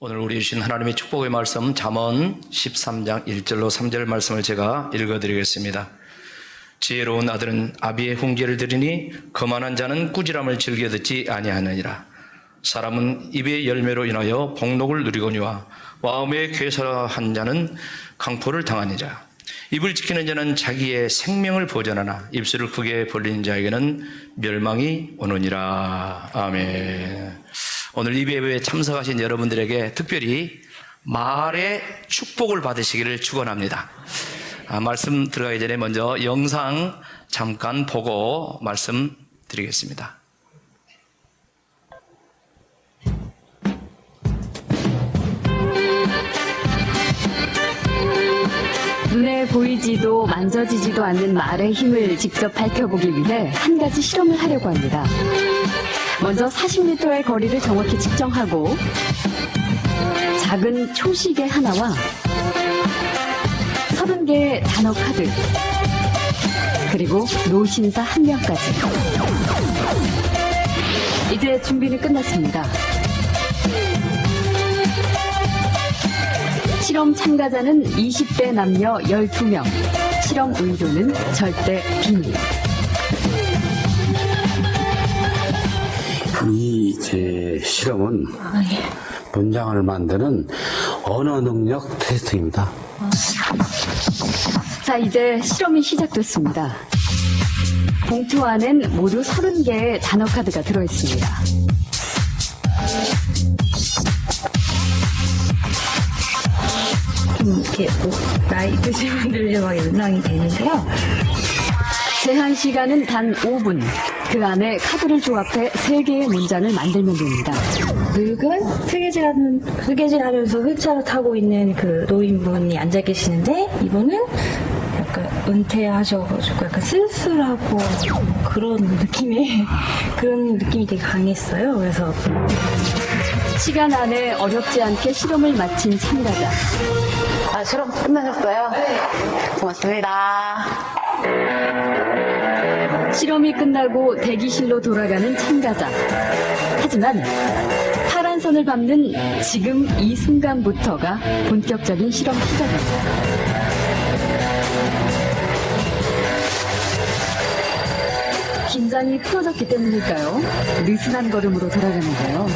오늘 우리 주신 하나님의 축복의 말씀 잠언 13장 1절로 3절 말씀을 제가 읽어드리겠습니다. 지혜로운 아들은 아비의 훈계를 들으니 거만한 자는 꾸지람을 즐겨 듣지 아니하느니라. 사람은 입의 열매로 인하여 복록을 누리거니와 마음에 괴사한 자는 강포를 당하니라. 입을 지키는 자는 자기의 생명을 보전하나 입술을 크게 벌리는 자에게는 멸망이 오느니라. 아멘. 오늘 이 예배에 참석하신 여러분들에게 특별히 말의 축복을 받으시기를 축원합니다. 말씀 들어가기 전에 먼저 영상 잠깐 보고 말씀 드리겠습니다. 눈에 보이지도 만져지지도 않는 말의 힘을 직접 밝혀보기 위해 한 가지 실험을 하려고 합니다. 먼저 40m의 거리를 정확히 측정하고 작은 초시계 하나와 30개의 단어 카드 그리고 노신사 한 명까지. 이제 준비는 끝났습니다. 실험 참가자는 20대 남녀 12명. 실험 의도는 절대 비밀. 이 제 실험은 문장을 만드는 언어 능력 테스트입니다. 자, 이제 실험이 시작됐습니다. 봉투 안엔 모두 30개의 단어 카드가 들어있습니다. 이렇게 나이 드신 분들이 막 연상이 되는데요. 제한 시간은 단 5분. 그 안에 카드를 조합해 3개의 문장을 만들면 됩니다. 늙은 뜨개질하면서 휠체어 타고 있는 그 노인분이 앉아 계시는데 이분은 약간 은퇴하셔가지고 약간 쓸쓸하고 그런 느낌이 되게 강했어요. 그래서 시간 안에 어렵지 않게 실험을 마친 참가자. 실험 끝나셨어요? 네. 고맙습니다. 실험이 끝나고 대기실로 돌아가는 참가자. 하지만 파란 선을 밟는 지금 이 순간부터가 본격적인 실험 시작입니다. 긴장이 풀어졌기 때문일까요? 느슨한 걸음으로 돌아가는데요.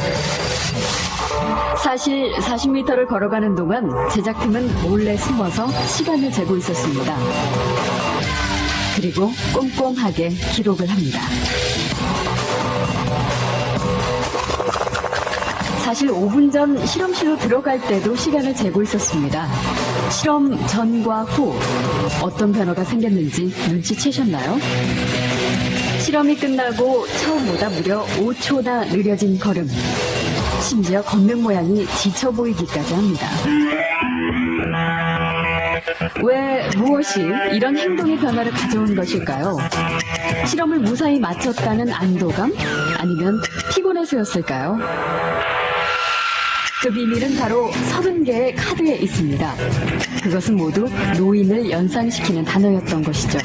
사실 40m를 걸어가는 동안 제작팀은 몰래 숨어서 시간을 재고 있었습니다. 그리고 꼼꼼하게 기록을 합니다. 사실 5분 전 실험실로 들어갈 때도 시간을 재고 있었습니다. 실험 전과 후 어떤 변화가 생겼는지 눈치채셨나요? 실험이 끝나고 처음보다 무려 5초나 느려진 걸음. 심지어 걷는 모양이 지쳐 보이기까지 합니다. 왜 무엇이 이런 행동의 변화를 가져온 것일까요? 실험을 무사히 마쳤다는 안도감? 아니면 피곤해서였을까요? 그 비밀은 바로 30개의 카드에 있습니다. 그것은 모두 노인을 연상시키는 단어였던 것이죠.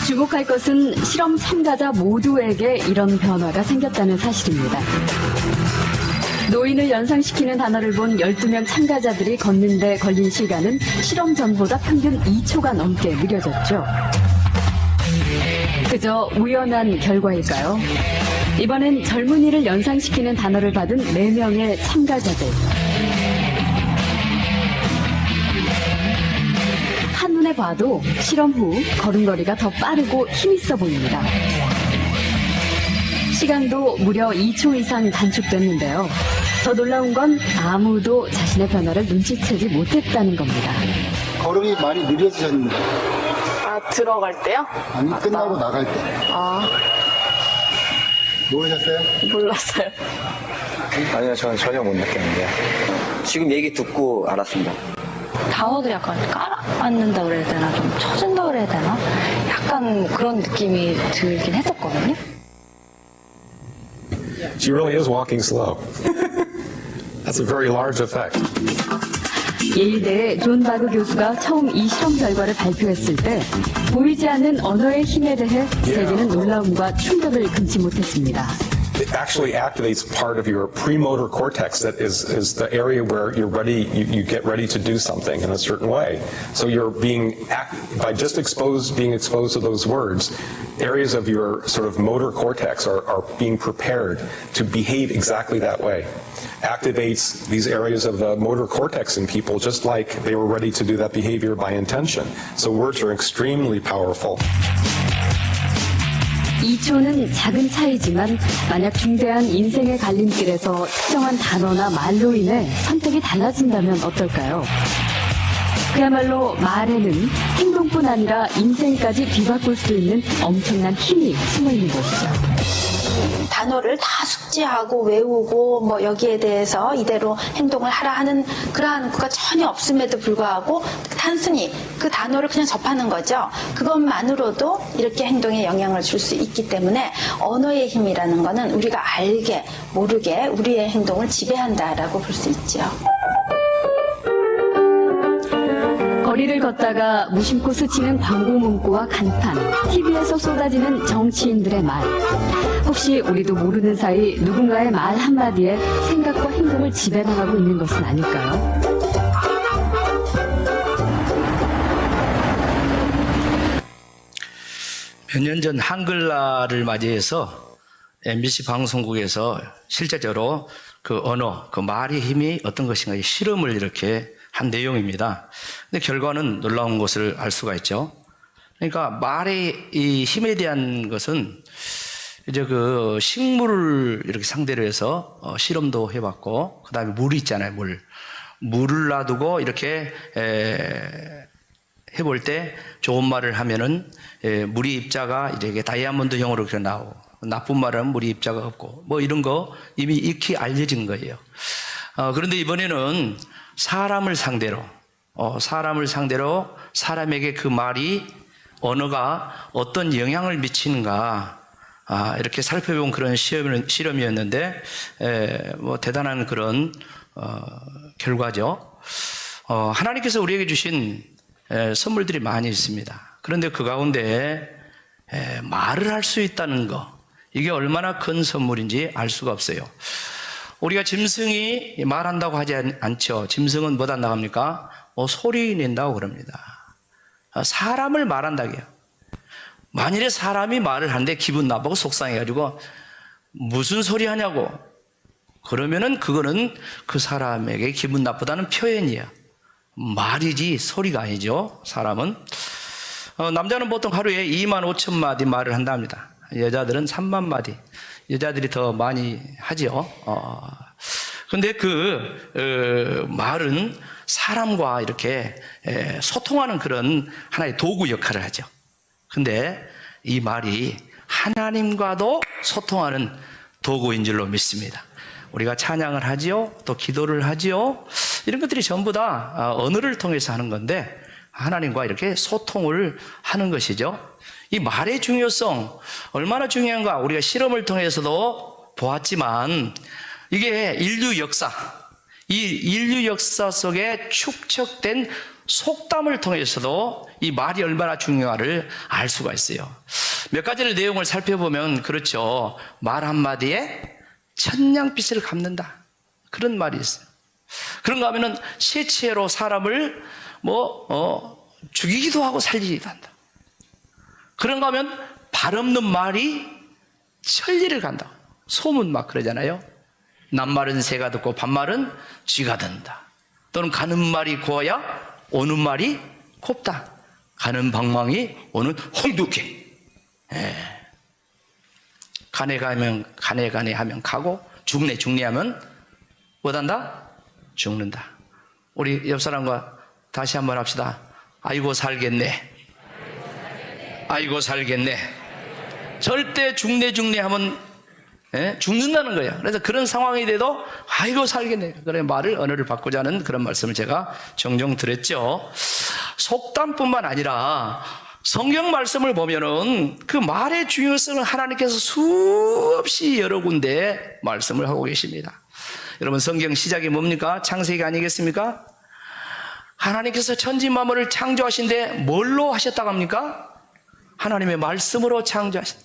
주목할 것은 실험 참가자 모두에게 이런 변화가 생겼다는 사실입니다. 노인을 연상시키는 단어를 본 12명 참가자들이 걷는 데 걸린 시간은 실험 전보다 평균 2초가 넘게 느려졌죠. 그저 우연한 결과일까요? 이번엔 젊은이를 연상시키는 단어를 받은 4명의 참가자들. 한눈에 봐도 실험 후 걸음걸이가 더 빠르고 힘있어 보입니다. 시간도 무려 2초 이상 단축됐는데요. 더 놀라운 건 아무도 자신의 변화를 눈치채지 못했다는 겁니다. 걸음이 많이 느려지셨는데. 들어갈 때요? 아니, 끝나고 나갈 때. 모르셨어요? 몰랐어요. 아니요, 저는 전혀 못 느꼈는데요. 지금 얘기 듣고 알았습니다. 단어도 약간 깔아앉는다 그래야 되나 좀 처진다 그래야 되나 약간 그런 느낌이 들긴 했었거든요. She really is walking slow. That's a very large effect. 예일대의 존 바그 교수가 처음 이 실험 결과를 발표했을 때 보이지 않는 언어의 힘에 대해 세계는 놀라움과 충격을 금치 못했습니다. it actually activates part of your premotor cortex that is the area where you're ready, you get ready to do something in a certain way. So you're by just being exposed to those words, areas of your sort of motor cortex are being prepared to behave exactly that way. Activates these areas of the motor cortex in people just like they were ready to do that behavior by intention. So words are extremely powerful. 2초는 작은 차이지만 만약 중대한 인생의 갈림길에서 특정한 단어나 말로 인해 선택이 달라진다면 어떨까요? 그야말로 말에는 행동뿐 아니라 인생까지 뒤바꿀 수 있는 엄청난 힘이 숨어 있는 것이죠. 단어를 다 숙지하고 외우고 뭐 여기에 대해서 이대로 행동을 하라 하는 그러한 것가 전혀 없음에도 불구하고 단순히 그 단어를 그냥 접하는 거죠. 그것만으로도 이렇게 행동에 영향을 줄 수 있기 때문에 언어의 힘이라는 거는 우리가 알게 모르게 우리의 행동을 지배한다라고 볼 수 있죠. 거리를 걷다가 무심코 스치는 광고 문구와 간판, TV에서 쏟아지는 정치인들의 말. 혹시 우리도 모르는 사이 누군가의 말 한마디에 생각과 행동을 지배당하고 있는 것은 아닐까요? 몇 년 전 한글날을 맞이해서 MBC 방송국에서 실제적으로 그 언어, 그 말의 힘이 어떤 것인가 이 실험을 이렇게 한 내용입니다. 근데 결과는 놀라운 것을 알 수가 있죠. 그러니까 말의 이 힘에 대한 것은 이제 그 식물을 이렇게 상대로 해서 실험도 해봤고, 그 다음에 물 있잖아요, 물을 놔두고 이렇게 해볼 때 좋은 말을 하면은 물이 입자가 이렇게 다이아몬드형으로 이렇게 나오고, 나쁜 말은 물이 입자가 없고, 뭐 이런 거 이미 익히 알려진 거예요. 그런데 이번에는 사람을 상대로 사람에게 그 말이 언어가 어떤 영향을 미치는가 이렇게 살펴본 그런 실험이었는데 뭐 대단한 그런 결과죠. 하나님께서 우리에게 주신 선물들이 많이 있습니다. 그런데 그 가운데 말을 할 수 있다는 거, 이게 얼마나 큰 선물인지 알 수가 없어요. 우리가 짐승이 말한다고 하지 않죠. 짐승은 뭐다 나갑니까? 소리 낸다고 그럽니다. 사람을 말한다고요. 만일에 사람이 말을 하는데 기분 나쁘고 속상해가지고 무슨 소리 하냐고 그러면은 그거는 그 사람에게 기분 나쁘다는 표현이에요. 말이지 소리가 아니죠. 사람은 남자는 보통 하루에 25,000마디 말을 한답니다. 여자들은 3만 마디. 여자들이 더 많이 하죠. 근데 그 말은 사람과 이렇게 소통하는 그런 하나의 도구 역할을 하죠. 근데 이 말이 하나님과도 소통하는 도구인 줄로 믿습니다. 우리가 찬양을 하지요, 또 기도를 하지요. 이런 것들이 전부 다 언어를 통해서 하는 건데 하나님과 이렇게 소통을 하는 것이죠. 이 말의 중요성 얼마나 중요한가 우리가 실험을 통해서도 보았지만 이게 인류 역사 속에 축적된 속담을 통해서도 이 말이 얼마나 중요한가를 알 수가 있어요. 몇 가지의 내용을 살펴보면 그렇죠. 말 한마디에 천냥빚을 갚는다. 그런 말이 있어요. 그런가 하면은 세치로 사람을 죽이기도 하고 살리기도 한다. 그런가 하면 발 없는 말이 천리를 간다. 소문 막 그러잖아요. 낱말은 새가 듣고 반말은 쥐가 듣는다. 또는 가는 말이 고와야 오는 말이 곱다. 가는 방망이 오는 홍두깨. 가네 하면 가고 죽네 하면 뭐한다? 죽는다. 우리 옆 사람과 다시 한번 합시다. 아이고 살겠네. 아이고 살겠네. 절대 죽네 하면 죽는다는 거예요. 그래서 그런 상황이 돼도 아이고 살겠네. 그래 말을 언어를 바꾸자는 그런 말씀을 제가 종종 드렸죠. 속담뿐만 아니라 성경 말씀을 보면은 그 말의 중요성을 하나님께서 수없이 여러 군데 말씀을 하고 계십니다. 여러분 성경 시작이 뭡니까? 창세기 아니겠습니까? 하나님께서 천지 만물을 창조하신데 뭘로 하셨다고 합니까? 하나님의 말씀으로 창조하신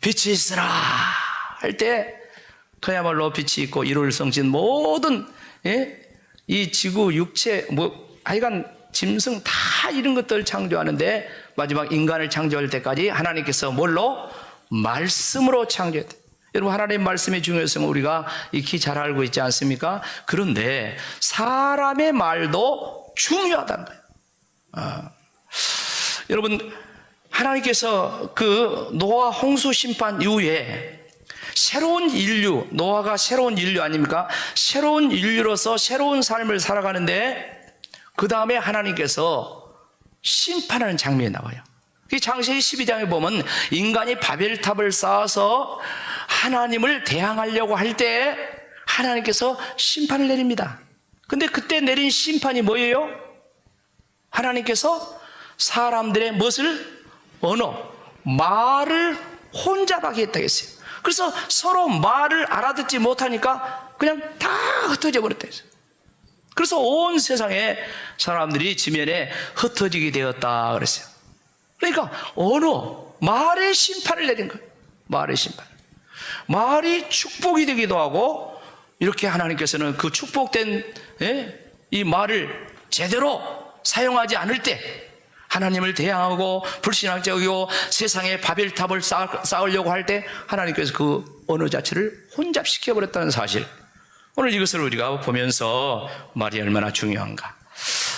빛이 있으라 할 때 그야말로 빛이 있고 일월성진 모든 이 지구 육체 하여간 짐승 다 이런 것들 창조하는데 마지막 인간을 창조할 때까지 하나님께서 뭘로? 말씀으로 창조했다. 여러분, 하나님의 말씀의 중요성을 우리가 익히 잘 알고 있지 않습니까? 그런데 사람의 말도 중요하다는 거예요. 여러분, 하나님께서 그 노아 홍수 심판 이후에 새로운 인류, 노아가 새로운 인류 아닙니까? 새로운 인류로서 새로운 삶을 살아가는데 그 다음에 하나님께서 심판하는 장면이 나와요. 이 창세기 12장에 보면 인간이 바벨탑을 쌓아서 하나님을 대항하려고 할 때 하나님께서 심판을 내립니다. 근데 그때 내린 심판이 뭐예요? 하나님께서 사람들의 무엇을? 언어, 말을 혼잡하게 했다고 했어요. 그래서 서로 말을 알아듣지 못하니까 그냥 다 흩어져 버렸다 했어요. 그래서 온 세상에 사람들이 지면에 흩어지게 되었다 그랬어요. 그러니까 언어, 말의 심판을 내린 거예요. 말의 심판. 말이 축복이 되기도 하고 이렇게 하나님께서는 그 축복된 이 말을 제대로 사용하지 않을 때 하나님을 대항하고 불신앙적이고 세상에 바벨탑을 쌓으려고 할 때 하나님께서 그 언어 자체를 혼잡시켜버렸다는 사실, 오늘 이것을 우리가 보면서 말이 얼마나 중요한가.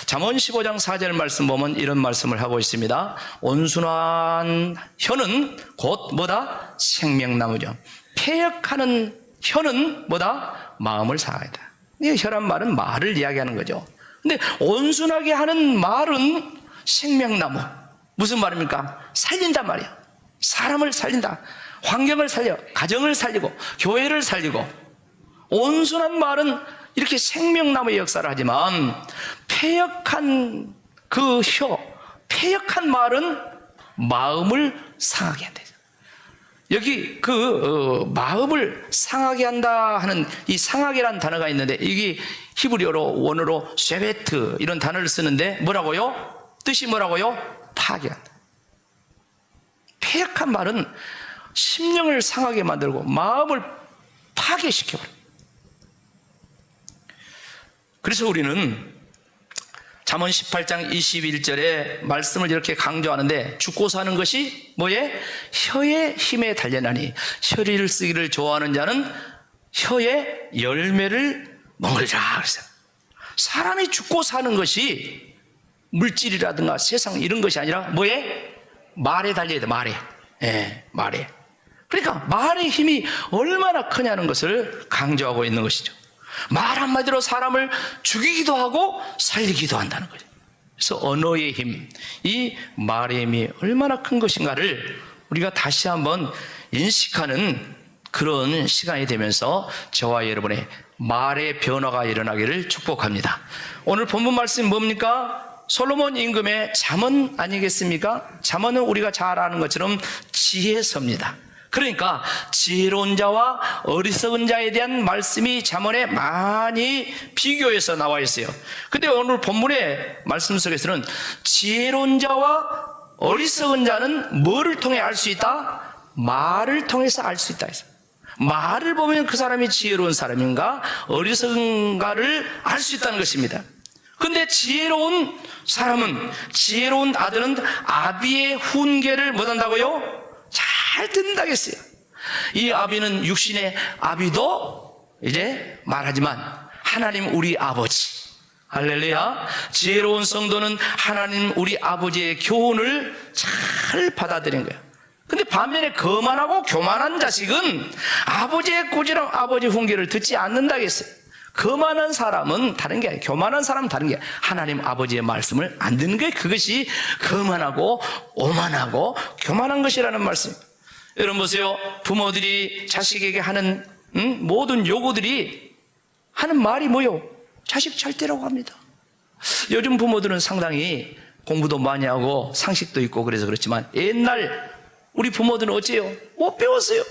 잠언 15장 4절 말씀 보면 이런 말씀을 하고 있습니다. 온순한 혀는 곧 뭐다? 생명나무죠. 패역하는 혀는 뭐다? 마음을 상하다. 이 혀란 말은 말을 이야기하는 거죠. 근데 온순하게 하는 말은 생명나무. 무슨 말입니까? 살린단 말이야. 사람을 살린다. 환경을 살려. 가정을 살리고 교회를 살리고. 온순한 말은 이렇게 생명나무의 역사를 하지만 패역한 그 혀, 패역한 말은 마음을 상하게 한다. 여기 마음을 상하게 한다 하는 이 상하게라는 단어가 있는데 이게 히브리어로 원어로 쉐베트 이런 단어를 쓰는데 뭐라고요? 뜻이 뭐라고요? 파괴한다. 패역한 말은 심령을 상하게 만들고 마음을 파괴시켜버려. 그래서 우리는 잠언 18장 21절에 말씀을 이렇게 강조하는데 죽고 사는 것이 뭐에? 혀의 힘에 달려나니 혀를 쓰기를 좋아하는 자는 혀의 열매를 먹으리라 그랬어요. 사람이 죽고 사는 것이 물질이라든가 세상 이런 것이 아니라 뭐에? 말에 달려야 돼. 말에. 말에. 그러니까 말의 힘이 얼마나 크냐는 것을 강조하고 있는 것이죠. 말 한마디로 사람을 죽이기도 하고 살리기도 한다는 거죠. 그래서 언어의 힘, 이 말의 힘이 얼마나 큰 것인가를 우리가 다시 한번 인식하는 그런 시간이 되면서 저와 여러분의 말의 변화가 일어나기를 축복합니다. 오늘 본문 말씀이 뭡니까? 솔로몬 임금의 잠언 아니겠습니까? 잠언은 우리가 잘 아는 것처럼 지혜서입니다. 그러니까 지혜로운 자와 어리석은 자에 대한 말씀이 잠언에 많이 비교해서 나와 있어요. 근데 오늘 본문의 말씀 속에서는 지혜로운 자와 어리석은 자는 뭐를 통해 알 수 있다? 말을 통해서 알 수 있다 했어요. 말을 보면 그 사람이 지혜로운 사람인가 어리석은가를 알 수 있다는 것입니다. 근데 지혜로운 사람은, 지혜로운 아들은 아비의 훈계를 못한다고요? 잘 듣는다고 했어요. 이 아비는 육신의 아비도 이제 말하지만 하나님 우리 아버지, 할렐루야. 지혜로운 성도는 하나님 우리 아버지의 교훈을 잘 받아들인 거예요. 근데 반면에 거만하고 교만한 자식은 아버지의 꾸지람, 아버지 훈계를 듣지 않는다고 했어요. 거만한 사람은 다른 게 아니에요. 교만한 사람은 다른 게 아니에요. 하나님 아버지의 말씀을 안 듣는 게 그것이 거만하고 오만하고 교만한 것이라는 말씀입니다. 여러분 보세요. 부모들이 자식에게 하는 모든 요구들이 하는 말이 뭐요? 자식 잘 되라고 합니다. 요즘 부모들은 상당히 공부도 많이 하고 상식도 있고 그래서 그렇지만 옛날 우리 부모들은 어째요? 못 배웠어요.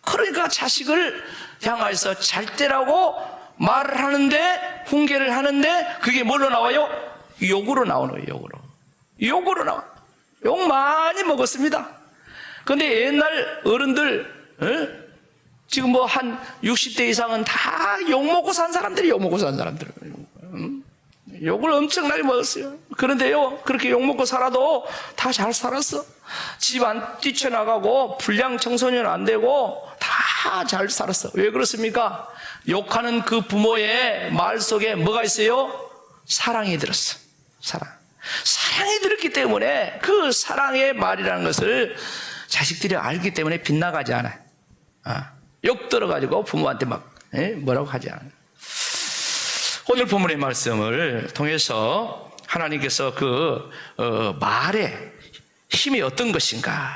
그러니까 자식을 향해서 잘 되라고 말을 하는데, 훈계를 하는데 그게 뭘로 나와요? 욕으로 나오는 거예요. 욕으로 나와. 욕 많이 먹었습니다. 근데 옛날 어른들 지금 뭐 한 60대 이상은 다 욕먹고 산 사람들이 욕먹고 산 사람들. 욕을 엄청나게 먹었어요. 그런데요, 그렇게 욕먹고 살아도 다 잘 살았어. 집안 뛰쳐나가고 불량 청소년 안 되고 다 잘 살았어. 왜 그렇습니까? 욕하는 그 부모의 말 속에 뭐가 있어요? 사랑이 들었어. 사랑이 들었기 때문에 그 사랑의 말이라는 것을 자식들이 알기 때문에 빗나가지 않아요. 욕 들어가지고 부모한테 막 뭐라고 하지 않아요. 오늘 본문의 말씀을 통해서 하나님께서 그 말의 힘이 어떤 것인가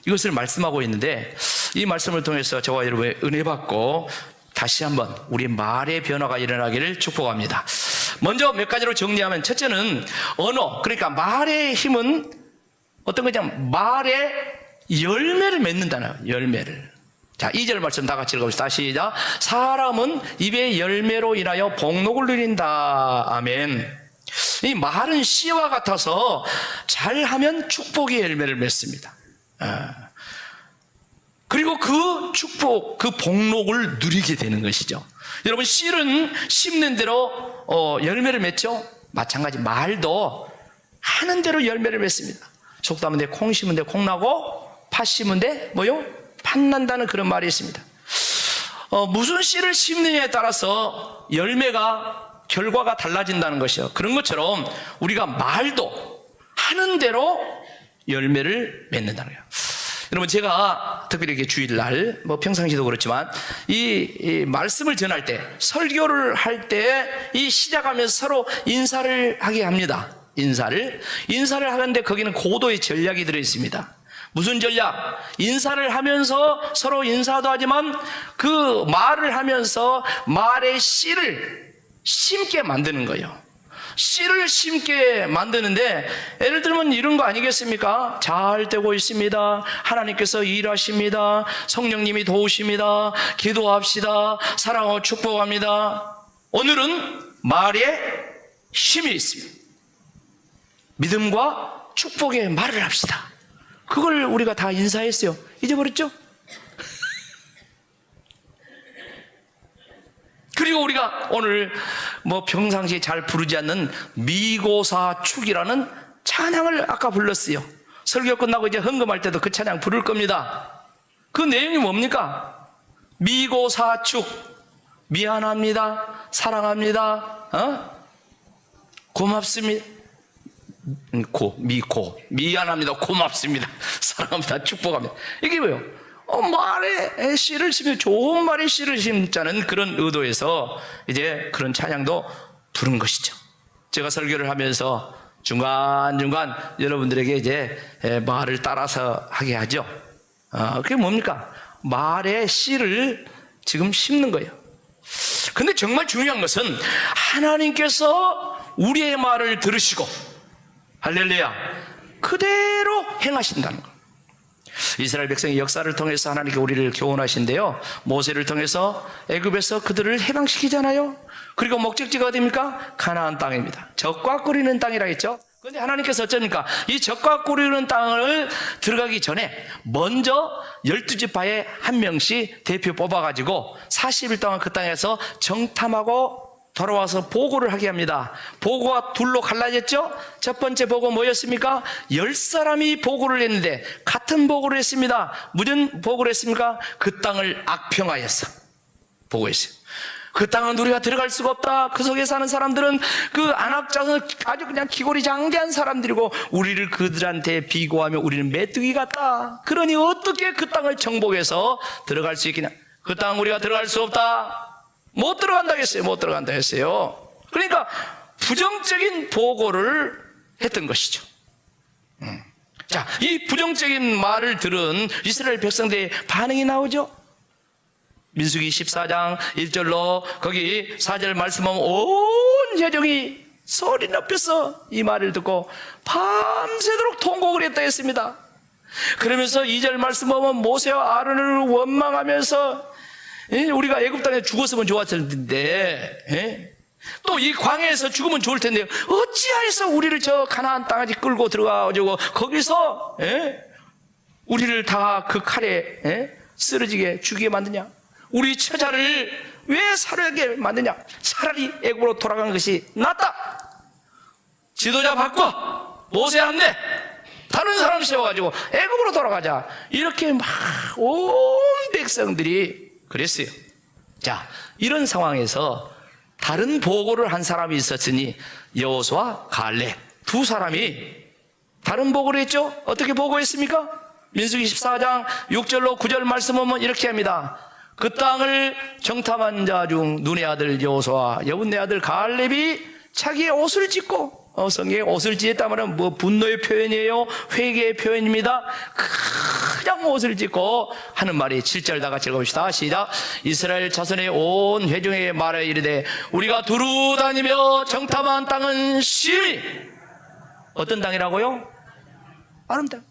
이것을 말씀하고 있는데, 이 말씀을 통해서 저와 여러분의 은혜 받고 다시 한번 우리 말의 변화가 일어나기를 축복합니다. 먼저 몇 가지로 정리하면, 첫째는 언어, 그러니까 말의 힘은 어떤 거냐면 말의 열매를 맺는다는 열매를. 자, 2절 말씀 다 같이 읽어봅시다. 시작. 사람은 입의 열매로 인하여 복록을 누린다. 아멘. 이 말은 씨와 같아서 잘하면 축복의 열매를 맺습니다. 그리고 그 축복, 그 복록을 누리게 되는 것이죠. 여러분, 씨는 심는 대로 열매를 맺죠. 마찬가지 말도 하는 대로 열매를 맺습니다. 속담은 데 콩 심은 데 콩 나고 팥 심은 데 뭐요? 팥 난다는 그런 말이 있습니다. 무슨 씨를 심느냐에 따라서 결과가 달라진다는 것이요. 그런 것처럼 우리가 말도 하는 대로 열매를 맺는다는 거예요. 여러분, 제가 특별히 이렇게 주일날, 뭐 평상시도 그렇지만, 이 말씀을 전할 때, 설교를 할 때, 이 시작하면서 서로 인사를 하게 합니다. 인사를 하는데 거기는 고도의 전략이 들어있습니다. 무슨 전략? 인사를 하면서 서로 인사도 하지만 그 말을 하면서 말의 씨를 심게 만드는 거예요. 씨를 심게 만드는데, 예를 들면 이런 거 아니겠습니까? 잘 되고 있습니다. 하나님께서 일하십니다. 성령님이 도우십니다. 기도합시다. 사랑하고 축복합니다. 오늘은 말에 힘이 있습니다. 믿음과 축복의 말을 합시다. 그걸 우리가 다 인사했어요. 잊어버렸죠? 그리고 우리가 오늘 뭐 평상시에 잘 부르지 않는 미고사축이라는 찬양을 아까 불렀어요. 설교 끝나고 이제 헌금할 때도 그 찬양 부를 겁니다. 그 내용이 뭡니까? 미고사축, 미안합니다, 사랑합니다, 고맙습니다, 미안합니다, 고맙습니다, 사랑합니다, 축복합니다. 이게 뭐예요? 말의 씨를 심으면, 좋은 말의 씨를 심자는 그런 의도에서 이제 그런 찬양도 부른 것이죠. 제가 설교를 하면서 중간중간 여러분들에게 이제 말을 따라서 하게 하죠. 그게 뭡니까? 말의 씨를 지금 심는 거예요. 근데 정말 중요한 것은 하나님께서 우리의 말을 들으시고, 할렐루야, 그대로 행하신다는 것. 이스라엘 백성의 역사를 통해서 하나님께 우리를 교훈하신데요, 모세를 통해서 애굽에서 그들을 해방시키잖아요. 그리고 목적지가 어디입니까? 가나안 땅입니다. 젖과 꿀이는 땅이라 했죠. 그런데 하나님께서 어쩝니까? 이 젖과 꿀이는 땅을 들어가기 전에 먼저 12지파에 한 명씩 대표 뽑아가지고 40일 동안 그 땅에서 정탐하고 돌아와서 보고를 하게 합니다. 보고가 둘로 갈라졌죠? 첫 번째 보고 뭐였습니까? 10사람이 보고를 했는데 같은 보고를 했습니다. 무슨 보고를 했습니까? 그 땅을 악평하였어 보고했어요. 그 땅은 우리가 들어갈 수가 없다. 그 속에 사는 사람들은 그 안악자는 아주 그냥 기골이 장대한 사람들이고 우리를 그들한테 비교하며 우리는 메뚜기 같다. 그러니 어떻게 그 땅을 정복해서 들어갈 수 있겠냐? 그 땅 우리가 들어갈 수 없다. 못 들어간다 했어요. 못 들어간다 했어요. 그러니까 부정적인 보고를 했던 것이죠. 자, 이 부정적인 말을 들은 이스라엘 백성들의 반응이 나오죠. 민수기 14장 1절로 거기 4절 말씀하면 온 제족이 소리 높여서 이 말을 듣고 밤새도록 통곡을 했다 했습니다. 그러면서 2절 말씀하면 모세와 아론을 원망하면서 우리가 애굽 땅에 죽었으면 좋았을 텐데, 또 이 광야에서 죽으면 좋을 텐데 어찌하여서 우리를 저 가나안 땅까지 끌고 들어가가지고 거기서 우리를 다 그 칼에 쓰러지게 죽이게 만드냐? 우리 처자를 왜 살아게 만드냐? 차라리 애굽으로 돌아가는 것이 낫다. 지도자 바꿔, 모세 안 내, 다른 사람 세워가지고 애굽으로 돌아가자. 이렇게 막 온 백성들이 그랬어요. 자, 이런 상황에서 다른 보고를 한 사람이 있었으니 여호수아, 갈렙 두 사람이 다른 보고를 했죠. 어떻게 보고했습니까? 민수기 14장 6절로 9절 말씀 보면 이렇게 합니다. 그 땅을 정탐한 자 중 눈의 아들 여호수아, 여분의 아들 갈렙이 자기의 옷을 찢고, 성경에 옷을 찢었다면 뭐 분노의 표현이에요? 회개의 표현입니다. 그냥 옷을 찢고 하는 말이 7절 다 같이 읽어봅시다. 시작. 이스라엘 자손의 온 회중에게 말하여 이르되 우리가 두루 다니며 정탐한 땅은 심히 어떤 땅이라고요? 아름다운.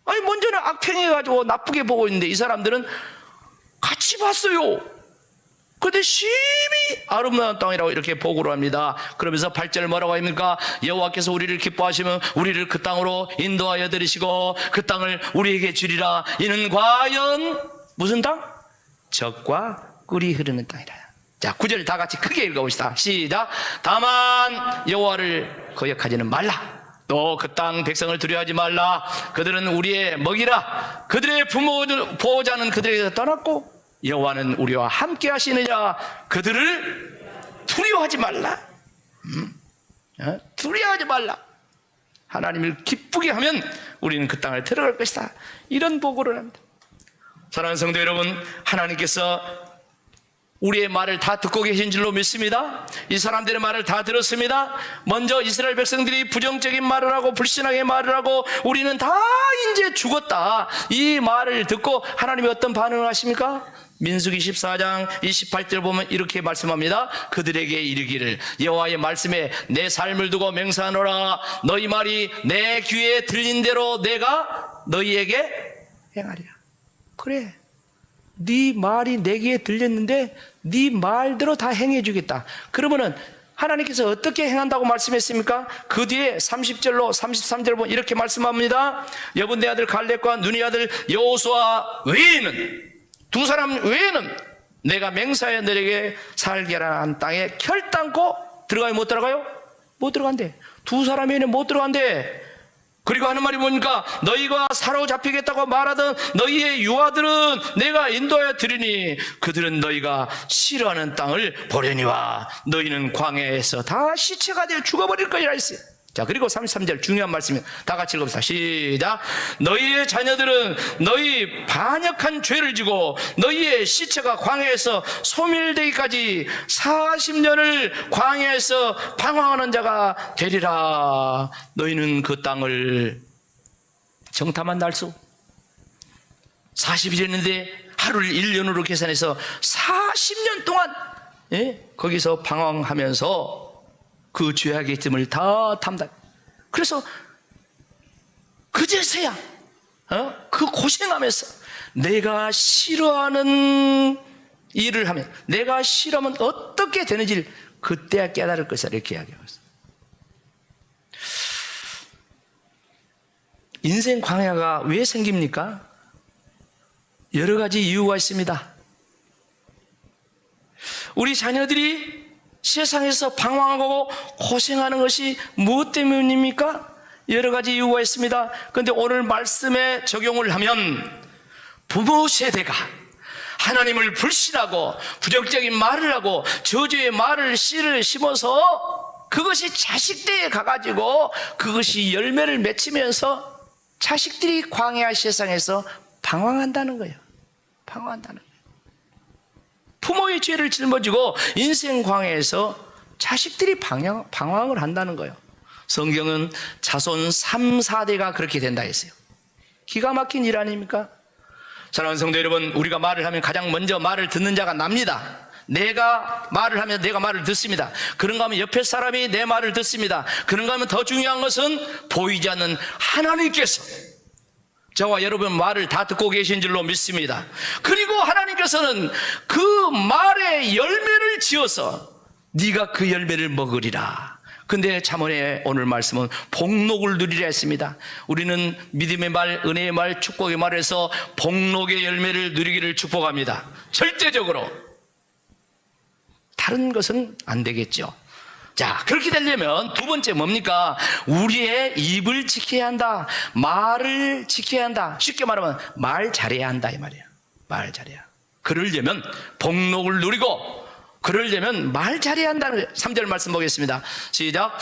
아니 먼저는 악평해가지고 나쁘게 보고 있는데 이 사람들은 같이 봤어요. 그런데 심히 아름다운 땅이라고 이렇게 보고를 합니다. 그러면서 8절 뭐라고 합니까? 여호와께서 우리를 기뻐하시면 우리를 그 땅으로 인도하여 들이시고 그 땅을 우리에게 주리라. 이는 과연 무슨 땅? 젖과 꿀이 흐르는 땅이라. 자, 9절 다 같이 크게 읽어봅시다. 시작. 다만 여호와를 거역하지는 말라. 또 그 땅 백성을 두려워하지 말라. 그들은 우리의 먹이라. 그들의 보호자는 그들에게서 떠났고 여호와는 우리와 함께 하시느냐. 그들을 두려워하지 말라. 두려워하지 말라. 하나님을 기쁘게 하면 우리는 그 땅을 들어갈 것이다. 이런 보고를 합니다. 사랑하는 성도 여러분, 하나님께서 우리의 말을 다 듣고 계신 줄로 믿습니다. 이 사람들의 말을 다 들었습니다. 먼저 이스라엘 백성들이 부정적인 말을 하고 불신하게 말을 하고 우리는 다 이제 죽었다, 이 말을 듣고 하나님이 어떤 반응을 하십니까? 민수기 14장 28절 보면 이렇게 말씀합니다. 그들에게 이르기를 여호와의 말씀에 내 삶을 두고 맹세하노라. 너희 말이 내 귀에 들린 대로 내가 너희에게 행하리라. 그래, 네 말이 내 귀에 들렸는데 네 말대로 다 행해주겠다. 그러면은 하나님께서 어떻게 행한다고 말씀했습니까? 그 뒤에 30절로 33절 보면 이렇게 말씀합니다. 여분의 아들 갈렙과 눈의 아들 여호수아 외에는, 두 사람 외에는 내가 맹세하여 너에게 살게 하라는 땅에 결단코 들어가요? 못 들어가요? 못 들어간대. 두 사람 외에는 못 들어간대. 그리고 하는 말이 뭡니까? 너희가 사로잡히겠다고 말하던 너희의 유아들은 내가 인도하여 드리니 그들은 너희가 싫어하는 땅을 보려니와 너희는 광야에서 다 시체가 되어 죽어버릴 것이라 했어요. 자, 그리고 33절 중요한 말씀이 다 같이 읽읍시다. 시작. 너희의 자녀들은 너희 반역한 죄를 지고 너희의 시체가 광야에서 소멸되기까지 40년을 광야에서 방황하는 자가 되리라. 너희는 그 땅을 정탐한 날수 40일이었는데 하루를 1년으로 계산해서 40년 동안 거기서 방황하면서 그 죄악의 틈을 다 탐다. 그래서 그제서야 그 고생하면서 내가 싫어하는 일을 하면, 내가 싫어하면 어떻게 되는지를 그때야 깨달을 것이다, 이렇게 이야기하고 있어요. 인생 광야가 왜 생깁니까? 여러 가지 이유가 있습니다. 우리 자녀들이 세상에서 방황하고 고생하는 것이 무엇 때문입니까? 여러 가지 이유가 있습니다. 그런데 오늘 말씀에 적용을 하면 부모 세대가 하나님을 불신하고 부정적인 말을 하고 저주의 말을 씨를 심어서 그것이 자식들에 가가지고 그것이 열매를 맺히면서 자식들이 광야 세상에서 방황한다는 거예요. 방황한다는 거예요. 부모의 죄를 짊어지고 인생 광야에서 자식들이 방황을 한다는 거예요. 성경은 자손 3, 4대가 그렇게 된다 했어요. 기가 막힌 일 아닙니까? 사랑하는 성도 여러분, 우리가 말을 하면 가장 먼저 말을 듣는 자가 납니다. 내가 말을 하면 내가 말을 듣습니다. 그런가 하면 옆에 사람이 내 말을 듣습니다. 그런가 하면 더 중요한 것은 보이지 않는 하나님께서 저와 여러분 말을 다 듣고 계신 줄로 믿습니다. 그리고 하나님께서는 그 말의 열매를 지어서 네가 그 열매를 먹으리라. 근데 잠언의 오늘 말씀은 복록을 누리라 했습니다. 우리는 믿음의 말, 은혜의 말, 축복의 말에서 복록의 열매를 누리기를 축복합니다. 절대적으로. 다른 것은 안 되겠죠. 자, 그렇게 되려면 두 번째 뭡니까? 우리의 입을 지켜야 한다. 말을 지켜야 한다. 쉽게 말하면 말 잘해야 한다 이 말이에요. 말 잘해야. 그러려면 복록을 누리고 그러려면 말 잘해야 한다는 3절 말씀 보겠습니다. 시작.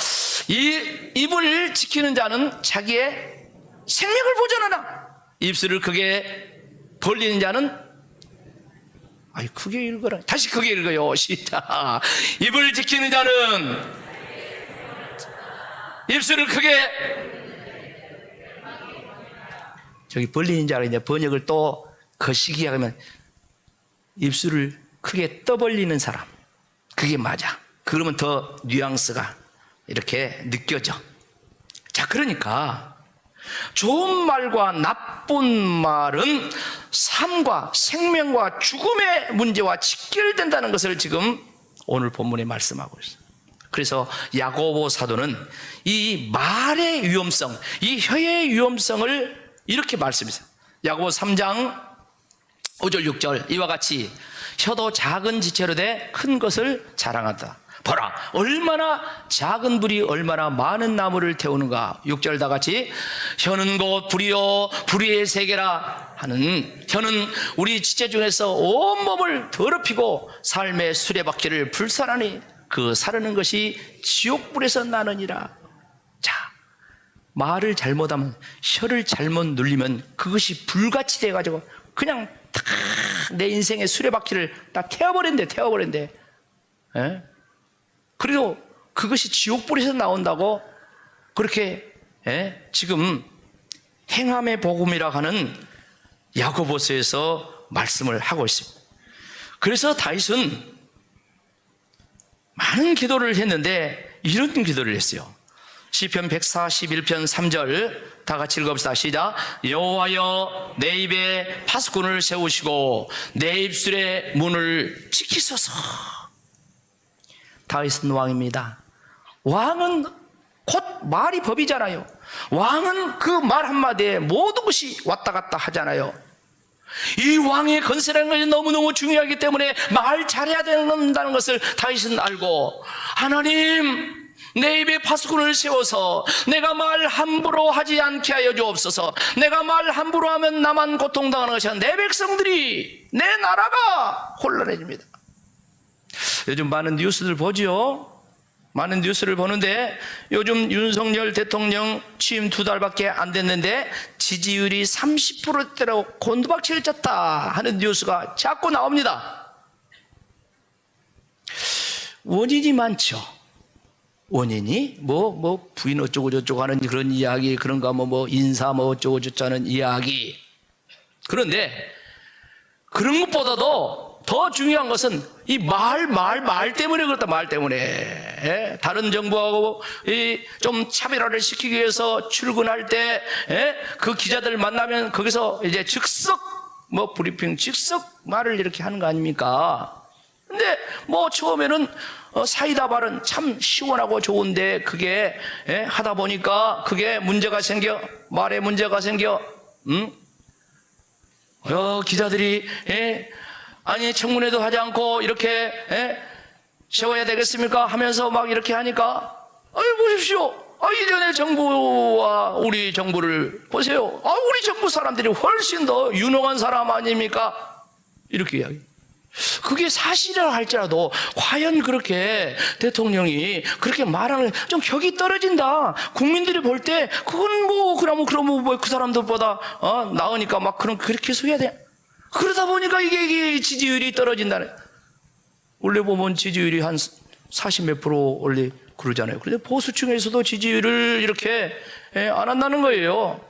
이 입을 지키는 자는 자기의 생명을 보존하라. 입술을 크게 벌리는 자는 크게 읽어라. 다시 크게 읽어요. 시작. 입을 지키는 자는 입술을 크게 저기 벌리는 자가 이제 번역을 또 거시기하게 하면 입술을 크게 떠벌리는 사람. 그게 맞아. 그러면 더 뉘앙스가 이렇게 느껴져. 자, 그러니까 좋은 말과 나쁜 말은 삶과 생명과 죽음의 문제와 직결된다는 것을 지금 오늘 본문에 말씀하고 있어요. 그래서 야고보 사도는 이 말의 위험성, 이 혀의 위험성을 이렇게 말씀했어요. 야고보 3장 5절 6절 이와 같이 혀도 작은 지체로 돼 큰 것을 자랑한다. 보라, 얼마나 작은 불이 얼마나 많은 나무를 태우는가. 6절 다 같이 혀는 곧 불이요 불의의 세계라 하는 혀는 우리 지체 중에서 온몸을 더럽히고 삶의 수레바퀴를 불살하니 그 사르는 것이 지옥불에서 나느니라. 자, 말을 잘못하면 혀를 잘못 눌리면 그것이 불같이 돼가지고 그냥 딱 내 인생의 수레바퀴를 딱 태워버린대. 예? 그리고 그것이 지옥불에서 나온다고 그렇게 지금 행함의 복음이라 하는 야고보서에서 말씀을 하고 있습니다. 그래서 다윗은 많은 기도를 했는데 이런 기도를 했어요. 시편 141편 3절 다 같이 읽어봅시다. 시작. 여호와여 내 입에 파수꾼을 세우시고 내 입술의 문을 지키소서. 다윗은 왕입니다. 왕은 곧 말이 법이잖아요. 왕은 그 말 한마디에 모든 것이 왔다 갔다 하잖아요. 이 왕의 건세라는 것이 너무너무 중요하기 때문에 말 잘해야 된다는 것을 다윗은 알고 하나님 내 입에 파수꾼을 세워서 내가 말 함부로 하지 않게 하여 주옵소서. 내가 말 함부로 하면 나만 고통당하는 것이 아니라 내 백성들이 내 나라가 혼란해집니다. 요즘 많은 뉴스들 보죠. 많은 뉴스를 보는데 요즘 윤석열 대통령 취임 2달밖에 안 됐는데 지지율이 30%대로 곤두박질을 쳤다 하는 뉴스가 자꾸 나옵니다. 원인이 많죠. 원인이 뭐 부인 어쩌고 저쩌고 하는 그런 이야기, 그런가 뭐 인사 뭐 어쩌고 저쩌고 하는 이야기. 그런데 그런 것보다도 더 중요한 것은 이 말 때문에 그렇다. 말 때문에 다른 정부하고 좀 차별화를 시키기 위해서 출근할 때 그 기자들 만나면 거기서 이제 즉석 뭐 브리핑 즉석 말을 이렇게 하는 거 아닙니까? 근데 뭐 처음에는 사이다 발언 참 시원하고 좋은데 그게 하다 보니까 그게 문제가 생겨. 말에 문제가 생겨. 기자들이 아니 청문회도 하지 않고 이렇게 세워야 되겠습니까? 하면서 막 이렇게 하니까 보십시오. 이전에 정부와 우리 정부를 보세요. 우리 정부 사람들이 훨씬 더 유능한 사람 아닙니까? 이렇게 이야기. 그게 사실이라 할지라도 과연 그렇게 대통령이 그렇게 말하는 좀 격이 떨어진다. 국민들이 볼 때 그건 그러면 뭐 그 사람들보다 나으니까 막 그렇게 해야 돼. 그러다 보니까 이게 지지율이 떨어진다네. 원래 보면 지지율이 한 40 몇 프로 원래 그러잖아요. 그런데 보수층에서도 지지율을 이렇게 안 한다는 거예요.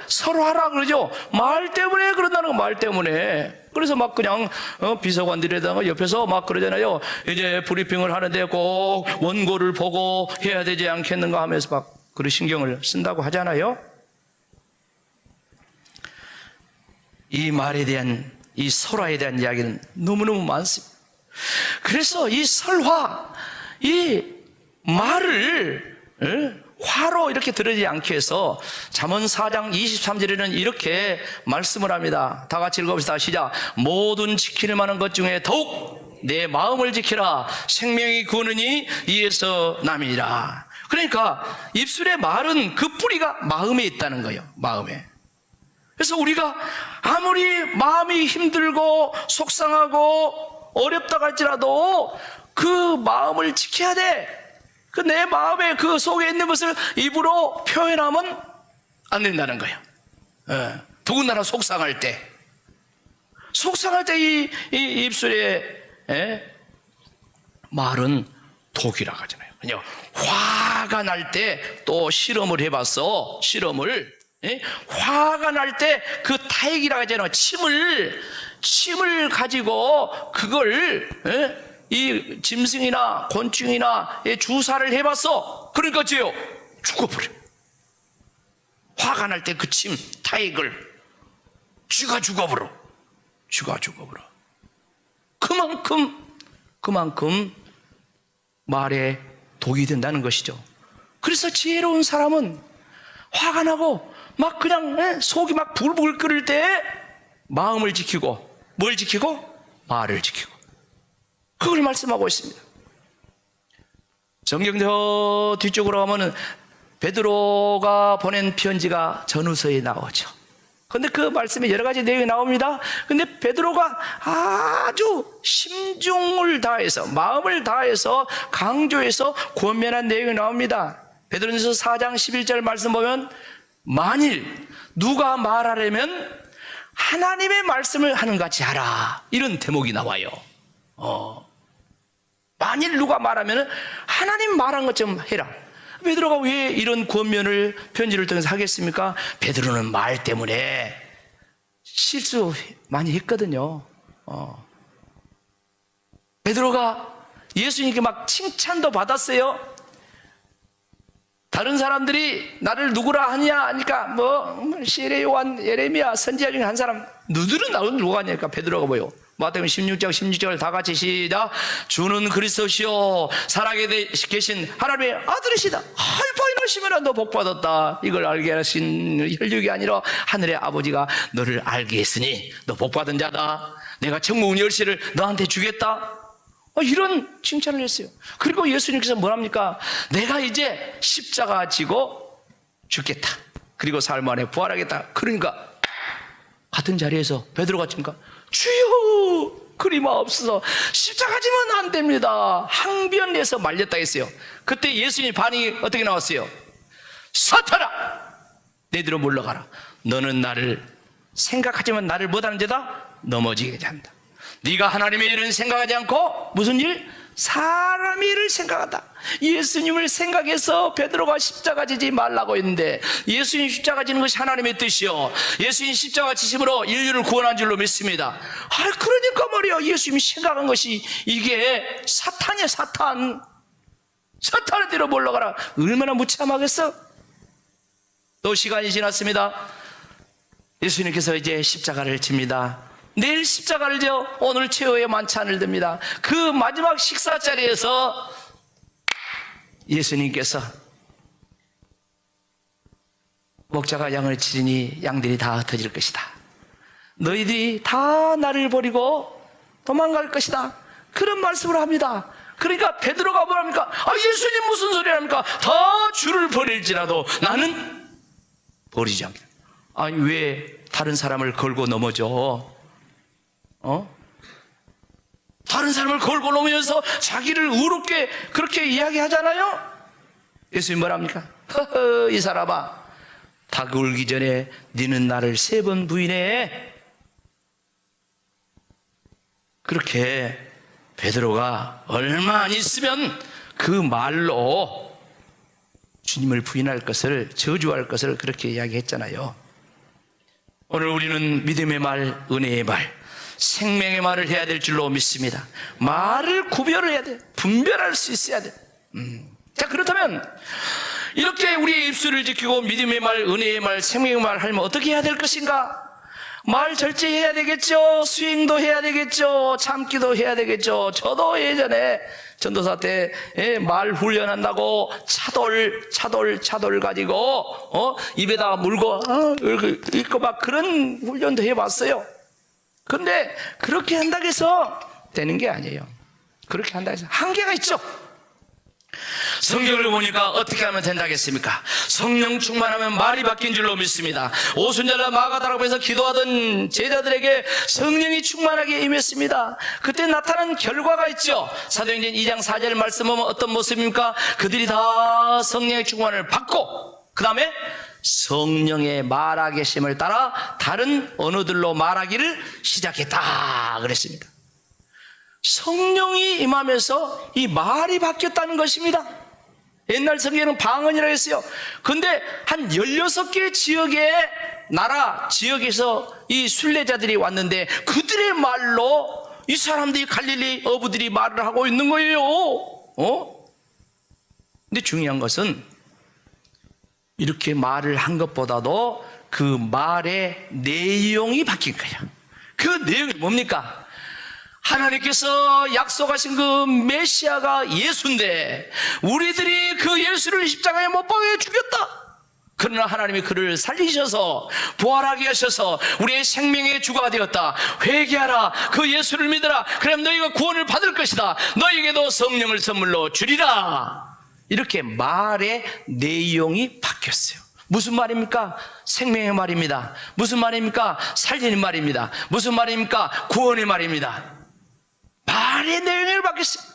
서로 하라 그러죠. 말 때문에 그런다는 거, 말 때문에. 그래서 막 그냥 비서관들에다가 옆에서 막 그러잖아요. 이제 브리핑을 하는데 꼭 원고를 보고 해야 되지 않겠는가 하면서 막 그런 신경을 쓴다고 하잖아요. 이 말에 대한, 이 설화에 대한 이야기는 너무너무 많습니다. 그래서 이 설화, 이 말을 화로 이렇게 들어지지 않게 해서 잠언 4장 23절에는 이렇게 말씀을 합니다. 다 같이 읽어봅시다. 시작. 모든 지킬 만한 것 중에 더욱 내 마음을 지키라. 생명이 구원이니 이에서 남이니라. 그러니까 입술의 말은 그 뿌리가 마음에 있다는 거예요. 마음에. 그래서 우리가 아무리 마음이 힘들고 속상하고 어렵다고 할지라도 그 마음을 지켜야 돼. 그 내 마음에 그 속에 있는 것을 입으로 표현하면 안 된다는 거예요. 더군다나 속상할 때 이 입술의 말은 독이라고 하잖아요. 화가 날 때 또 실험을 해봤어. 화가 날 때 그 타액이라고 하잖아요. 침을 가지고 그걸 이 짐승이나 곤충이나 주사를 해봤어. 그러니까 어째요? 죽어버려. 화가 날 때 그 침, 타액을 쥐가 죽어버려. 그만큼 말에 독이 된다는 것이죠. 그래서 지혜로운 사람은 화가 나고 막 그냥 속이 막 불불 끓을 때 마음을 지키고 뭘 지키고? 말을 지키고. 그걸 말씀하고 있습니다. 성경 저 뒤쪽으로 가면은 베드로가 보낸 편지가 전후서에 나오죠. 근데 그 말씀에 여러 가지 내용이 나옵니다. 근데 베드로가 아주 심중을 다해서 마음을 다해서 강조해서 권면한 내용이 나옵니다. 베드로전서 4장 11절 말씀 보면 만일 누가 말하려면 하나님의 말씀을 하는 같이 하라. 이런 대목이 나와요. 만일 누가 말하면 하나님 말한 것처럼 해라. 베드로가 왜 이런 권면을 편지를 통해서 하겠습니까? 베드로는 말 때문에 실수 많이 했거든요. 베드로가 예수님께 막 칭찬도 받았어요. 다른 사람들이 나를 누구라 하냐 하니까 시레 요한 예레미야 선지자 중에 한 사람 누구는 나를 누가 하냐니까 베드로가 뭐요? 마태복음 16장 다 같이 시작. 주는 그리스도시요 살아계 계신 하나님의 아들이시다. 보이시면 너 복받았다. 이걸 알게 하신 혈육이 아니라 하늘의 아버지가 너를 알게 했으니 너 복받은 자다. 내가 천국 열쇠를 너한테 주겠다. 이런 칭찬을 했어요. 그리고 예수님께서 뭐랍니까? 내가 이제 십자가 지고 죽겠다. 그리고 삶 안에 부활하겠다. 그러니까 같은 자리에서 베드로가 칩니까? 주여 그리마옵소서. 십자가 지면 안 됩니다. 항변해서 말렸다 했어요. 그때 예수님 반응이 어떻게 나왔어요? 사탄아 내 뒤로 물러가라. 너는 나를 생각하지만 나를 못하는 자다. 넘어지게 한다. 네가 하나님의 일은 생각하지 않고 무슨 일? 사람의 일을 생각한다. 예수님을 생각해서 베드로가 십자가 지지 말라고 했는데 예수님 십자가 지는 것이 하나님의 뜻이요 예수님 십자가 지심으로 인류를 구원한 줄로 믿습니다. 그러니까 말이야 예수님이 생각한 것이 이게 사탄이야. 사탄의 뒤로 물러가라. 얼마나 무참하겠어. 또 시간이 지났습니다. 예수님께서 이제 십자가를 집니다. 내일 십자가를 져 오늘 최후의 만찬을 듭니다. 그 마지막 식사 자리에서 예수님께서 목자가 양을 치리니 양들이 다 흩어질 것이다. 너희들이 다 나를 버리고 도망갈 것이다. 그런 말씀을 합니다. 그러니까 베드로가 뭐랍니까? 예수님 무슨 소리 합니까? 다 주를 버릴지라도 나는 버리지 않겠다. 왜 다른 사람을 걸고 넘어져? 다른 사람을 걸고 넘으면서 자기를 의롭게 그렇게 이야기하잖아요. 예수님 뭐랍니까? 이 사람아 닭 울기 전에 너는 나를 3번 부인해. 그렇게 베드로가 얼마 안 있으면 그 말로 주님을 부인할 것을 저주할 것을 그렇게 이야기했잖아요. 오늘 우리는 믿음의 말, 은혜의 말, 생명의 말을 해야 될 줄로 믿습니다. 말을 구별을 해야 돼. 분별할 수 있어야 돼. 자, 그렇다면 이렇게 우리의 입술을 지키고 믿음의 말, 은혜의 말, 생명의 말 하려면 어떻게 해야 될 것인가? 말 절제해야 되겠죠. 수행도 해야 되겠죠. 참기도 해야 되겠죠. 저도 예전에 전도사 때 말 훈련한다고 차돌 가지고 입에다가 물고 이거 막 그런 훈련도 해봤어요. 그런데 그렇게 한다고 해서 되는 게 아니에요. 그렇게 한다고 해서 한계가 있죠. 성경을 보니까 어떻게 하면 된다겠습니까? 성령 충만하면 말이 바뀐 줄로 믿습니다. 오순절날 마가다락방에서 기도하던 제자들에게 성령이 충만하게 임했습니다. 그때 나타난 결과가 있죠. 사도행전 2장 4절 말씀은 어떤 모습입니까? 그들이 다 성령의 충만을 받고 그 다음에 성령의 말하게 하심을 따라 다른 언어들로 말하기를 시작했다 그랬습니다. 성령이 임하면서 이 말이 바뀌었다는 것입니다. 옛날 성경에는 방언이라고 했어요. 근데 한 16개 지역의 나라 지역에서 이 순례자들이 왔는데 그들의 말로 이 사람들이 갈릴리 어부들이 말을 하고 있는 거예요. 근데 중요한 것은 이렇게 말을 한 것보다도 그 말의 내용이 바뀐 거예요. 그 내용이 뭡니까? 하나님께서 약속하신 그 메시아가 예수인데 우리들이 그 예수를 십자가에 못 박아 죽였다. 그러나 하나님이 그를 살리셔서 부활하게 하셔서 우리의 생명의 주가 되었다. 회개하라. 그 예수를 믿어라. 그럼 너희가 구원을 받을 것이다. 너희에게도 성령을 선물로 주리라. 이렇게 말의 내용이 바뀌었어요. 무슨 말입니까? 생명의 말입니다. 무슨 말입니까? 살리는 말입니다. 무슨 말입니까? 구원의 말입니다. 말의 내용을 바뀌었습니다.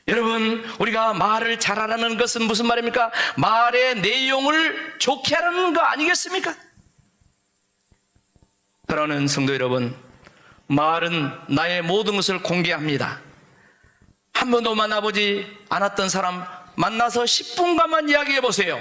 여러분, 우리가 말을 잘하라는 것은 무슨 말입니까? 말의 내용을 좋게 하라는 거 아니겠습니까? 그러는 성도 여러분, 말은 나의 모든 것을 공개합니다. 한 번도 만나보지 않았던 사람 만나서 10분간만 이야기해 보세요.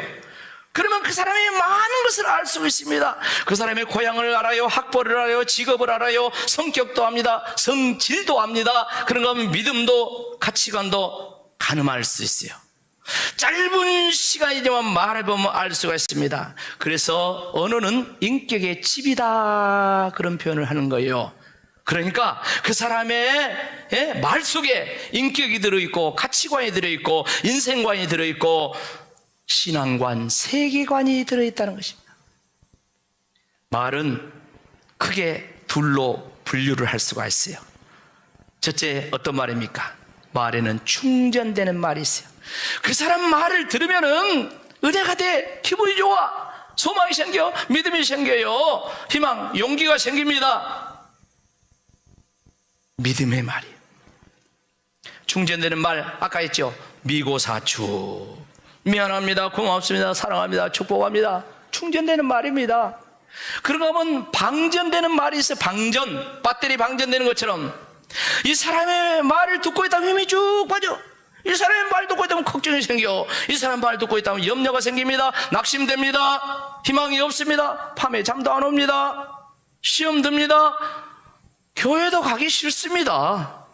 그러면 그 사람의 많은 것을 알 수 있습니다. 그 사람의 고향을 알아요, 학벌을 알아요, 직업을 알아요, 성격도 압니다, 성질도 압니다. 그런 건 믿음도 가치관도 가늠할 수 있어요. 짧은 시간이지만 말해보면 알 수가 있습니다. 그래서 언어는 인격의 집이다 그런 표현을 하는 거예요. 그러니까 그 사람의 말 속에 인격이 들어있고 가치관이 들어있고 인생관이 들어있고 신앙관, 세계관이 들어있다는 것입니다. 말은 크게 둘로 분류를 할 수가 있어요. 첫째, 어떤 말입니까? 말에는 충전되는 말이 있어요. 그 사람 말을 들으면은 은혜가 돼, 기분이 좋아, 소망이 생겨, 믿음이 생겨요, 희망, 용기가 생깁니다. 믿음의 말이에요. 충전되는 말, 아까 했죠. 미고사추, 미안합니다, 고맙습니다, 사랑합니다, 축복합니다. 충전되는 말입니다. 그러고 보면 방전되는 말이 있어요. 방전, 배터리 방전되는 것처럼 이 사람의 말을 듣고 있다면 힘이 쭉 빠져. 이 사람의 말 듣고 있다면 걱정이 생겨. 이 사람 말 듣고 있다면 염려가 생깁니다. 낙심됩니다. 희망이 없습니다. 밤에 잠도 안 옵니다. 시험 듭니다. 교회도 가기 싫습니다.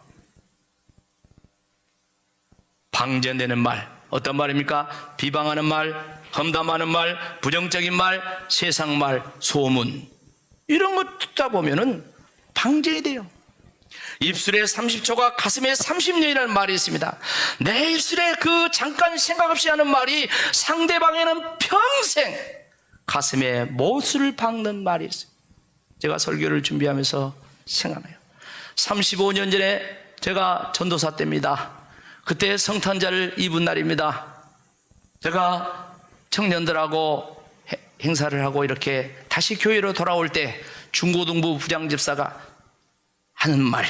방전되는 말, 어떤 말입니까? 비방하는 말, 험담하는 말, 부정적인 말, 세상 말, 소문, 이런 거 듣다 보면은 방전이 돼요. 입술에 30초가 가슴에 30년이라는 말이 있습니다. 내 입술에 그 잠깐 생각 없이 하는 말이 상대방에는 평생 가슴에 못을 박는 말이 있어요. 제가 설교를 준비하면서 생각나요. 35년 전에 제가 전도사 때입니다. 그때 성탄절을 입은 날입니다. 제가 청년들하고 행사를 하고 이렇게 다시 교회로 돌아올 때 중고등부 부장집사가 하는 말,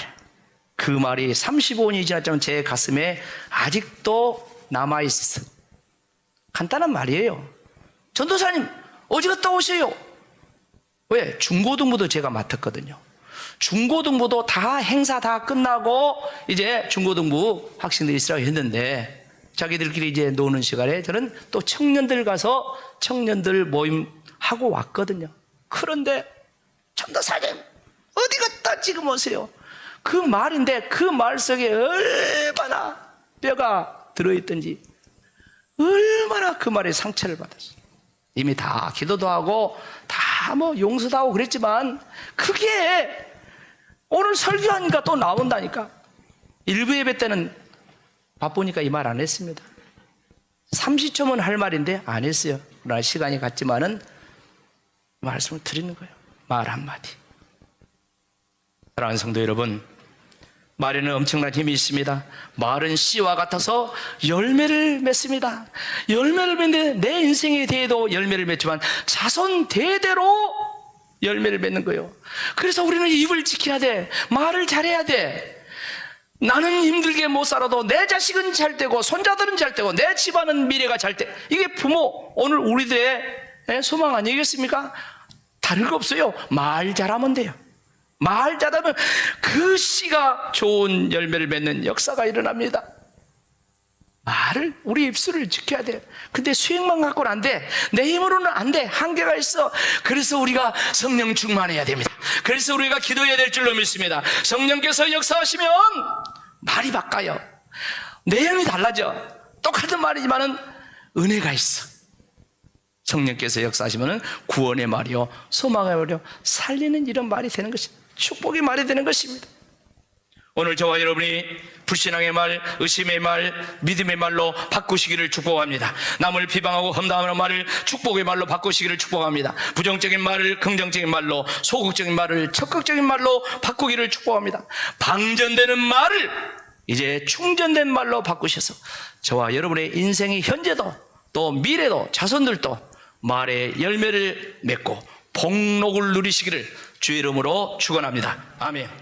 그 말이 35년이 지났지만 제 가슴에 아직도 남아있어. 간단한 말이에요. 전도사님, 어디 갔다 오세요? 왜? 중고등부도 제가 맡았거든요. 중고등부도 다 행사 다 끝나고 이제 중고등부 학생들이 있으라고 했는데 자기들끼리 이제 노는 시간에 저는 또 청년들 가서 청년들 모임 하고 왔거든요. 그런데 전도사님 어디 갔다 지금 오세요? 그 말인데 그 말 속에 얼마나 뼈가 들어있던지, 얼마나 그 말에 상처를 받았어요. 이미 다 기도도 하고 다 뭐 용서도 하고 그랬지만 그게 오늘 설교하니까 또 나온다니까. 일부 예배 때는 바쁘니까 이 말 안 했습니다. 30초면 할 말인데 안 했어요. 그러나 시간이 갔지만은 말씀을 드리는 거예요. 말 한마디. 사랑하는 성도 여러분, 말에는 엄청난 힘이 있습니다. 말은 씨와 같아서 열매를 맺습니다. 열매를 맺는데 내 인생에 대해도 열매를 맺지만 자손 대대로 열매를 맺는 거예요. 그래서 우리는 입을 지켜야 돼. 말을 잘해야 돼. 나는 힘들게 못 살아도 내 자식은 잘 되고 손자들은 잘 되고 내 집안은 미래가 잘 돼. 이게 부모, 오늘 우리들의 소망 아니겠습니까? 다른 거 없어요. 말 잘하면 돼요. 말 잘하면 그 씨가 좋은 열매를 맺는 역사가 일어납니다. 말을, 우리 입술을 지켜야 돼. 근데 수행만 갖고는 안 돼. 내 힘으로는 안 돼. 한계가 있어. 그래서 우리가 성령 충만해야 됩니다. 그래서 우리가 기도해야 될 줄로 믿습니다. 성령께서 역사하시면 말이 바꿔요. 내용이 달라져. 똑같은 말이지만은 은혜가 있어. 성령께서 역사하시면 구원의 말이요, 소망의 말이요, 살리는 이런 말이 되는 것입니다. 축복의 말이 되는 것입니다. 오늘 저와 여러분이 불신앙의 말, 의심의 말, 믿음의 말로 바꾸시기를 축복합니다. 남을 비방하고 험담하는 말을 축복의 말로 바꾸시기를 축복합니다. 부정적인 말을 긍정적인 말로, 소극적인 말을 적극적인 말로 바꾸기를 축복합니다. 방전되는 말을 이제 충전된 말로 바꾸셔서 저와 여러분의 인생의 현재도 또 미래도 자손들도 말의 열매를 맺고 복록을 누리시기를 주의 이름으로 축원합니다. 아멘.